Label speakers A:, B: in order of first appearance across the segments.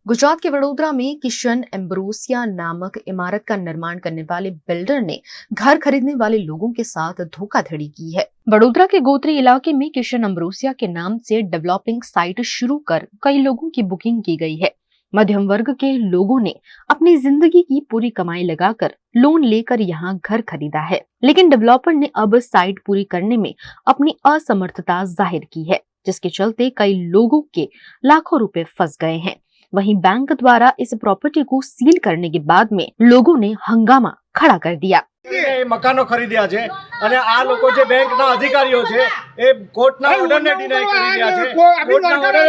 A: गुजरात के वडोदरा में किशन एम्ब्रोसिया नामक इमारत का निर्माण करने वाले बिल्डर ने घर खरीदने वाले लोगों के साथ धोखाधड़ी की है। वडोदरा के गोत्री इलाके में किशन एम्ब्रोसिया के नाम से डेवलपिंग साइट शुरू कर कई लोगों की बुकिंग की गई है। मध्यम वर्ग के लोगों ने अपनी जिंदगी की पूरी कमाई लगाकर लोन लेकर यहाँ घर खरीदा है, लेकिन डेवलपर ने अब साइट पूरी करने में अपनी असमर्थता जाहिर की है, जिसके चलते कई लोगों के लाखों रुपए फंस गए हैं। वहीं बैंक द्वारा इस प्रॉपर्टी को सील करने के बाद में लोगों ने हंगामा खड़ा कर दिया।
B: મકાનો ખરીદ્યા છે અને આ લોકો જે બેંકના અધિકારીઓ છે એ કોર્ટના ઓર્ડરને ડિનાય કરી રહ્યા છે। કોર્ટના ઓર્ડર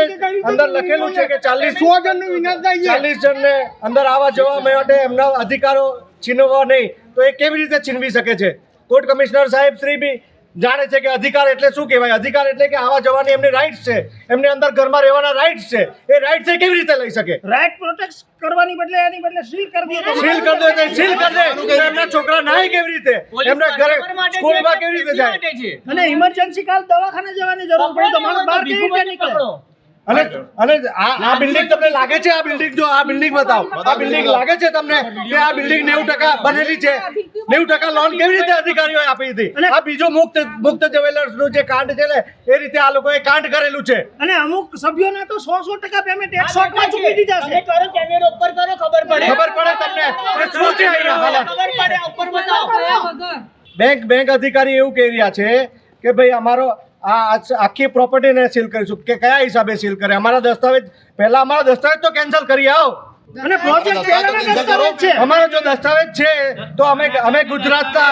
B: અંદર લખેલું છે કે 40 જણને અંદર આવવા જવા માટે એમના અધિકારો છીનવવા નહીં, તો એ કેવી રીતે છીનવી શકે છે? કોર્ટ કમિશનર સાહેબ શ્રી બી જાણે છે કે અધિકાર એટલે શું કહેવાય। અધિકાર એટલે કે આવા જવાની એમની રાઇટ્સ છે, એમને અંદર ઘરમાં રહેવાના રાઇટ્સ છે। એ રાઇટ્સ એ કેવી રીતે લઈ શકે?
C: રાઇટ પ્રોટેક્ટ કરવાની બદલે એની બદલે સીલ કરી દે,
B: સીલ કરી દે, સીલ કરી દે। એમના છોકરા નાય કેવી રીતે, એમના ઘરે સ્કૂલમાં કેવી રીતે જાય?
C: અને ઇમરજન્સી કાલ દવાખાને જવાની જરૂર પડે તો માણસ બહાર કેવી રીતે નીકળે?
B: અને આ બિલ્ડિંગ તમને લાગે છે? આ બિલ્ડિંગ જો આ બિલ્ડિંગ બતાવો, આ બિલ્ડિંગ લાગે છે તમને કે આ બિલ્ડિંગ 90% બનેલી છે? 90% લોન કેવી રીતે અધિકારીઓએ આપી હતી? આ બીજો મુક્ત જ્વેલર્સનું જે કાંડ છે ને એ રીતે આ લોકોએ કાંડ કરેલું છે।
C: અને અમુક સભ્યોના તો 100% પેમેન્ટ એક શોટમાં ચૂકી દીધા છે।
D: કરો કેમેરો ઉપર કરો, ખબર પડે
B: તમને એ શું છે અહીંયા હાલત?
D: ખબર પડે ઉપર બતાવો।
B: બેંક અધિકારી એવું કહી રહ્યા છે કે ભાઈ અમારો આ આખી પ્રોપર્ટીને સીલ કરીશું। કે કયા હિસાબે સીલ કરે? અમારા દસ્તાવેજ પહેલા, અમારા દસ્તાવેજ તો કેન્સલ કરી આવો।
C: અને પ્રોજેક્ટ પહેલાના દસ્તાવેજ છે,
B: અમારો જો દસ્તાવેજ છે તો અમે ગુજરાતના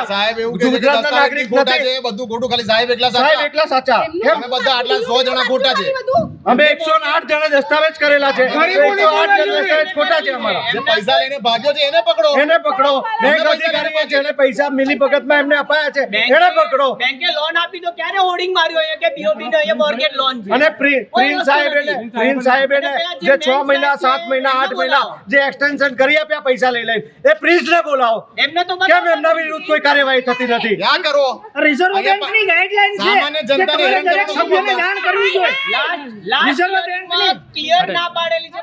B: નાગરિક નથી।
E: બધું ખોટું, ખાલી સાહેબ એકલા
B: સાહેબ એકલા સાચા?
E: અમે બધા આટલા 100 જણા ખોટા છે।
B: અમે 108 જણા દસ્તાવેજ કરેલા છે, 108 જણા દસ્તાવેજ ખોટા છે અમારા।
E: જે પૈસા લઈને ભાગ્યો છે એને પકડો,
B: એને પકડો। બેંક અધિકારીઓ જેને પૈસા મિલી ભગતમાં એમને અપાયા છે એને પકડો।
D: બેંકે લોન આપી તો ક્યારે હોર્ડિંગ માર્યો છે કે બીઓબી નો એ મોર્ગેજ લોન છે?
B: અને પ્રિન્સ સાહેબ એને જે 6 મહિના 7 મહિના 8 મહિના જે એક્સટેન્શન કરી આપ્યા પૈસા લઈ લઈને, એ પ્રિન્સને બોલાવો।
D: એમને તો
B: કેમ એમના વિરુદ્ધ કોઈ કાર્યવાહી થતી નથી?
E: ક્યાં કરો?
C: રિઝર્વ બેંકની ગાઈડલાઈન છે
E: સામાન્ય જનતાને
C: કે દરેક સભ્યોને જાણ કરવી જોઈએ।
D: લાસ્ટ ક્લિયર ના પાડેલી છે।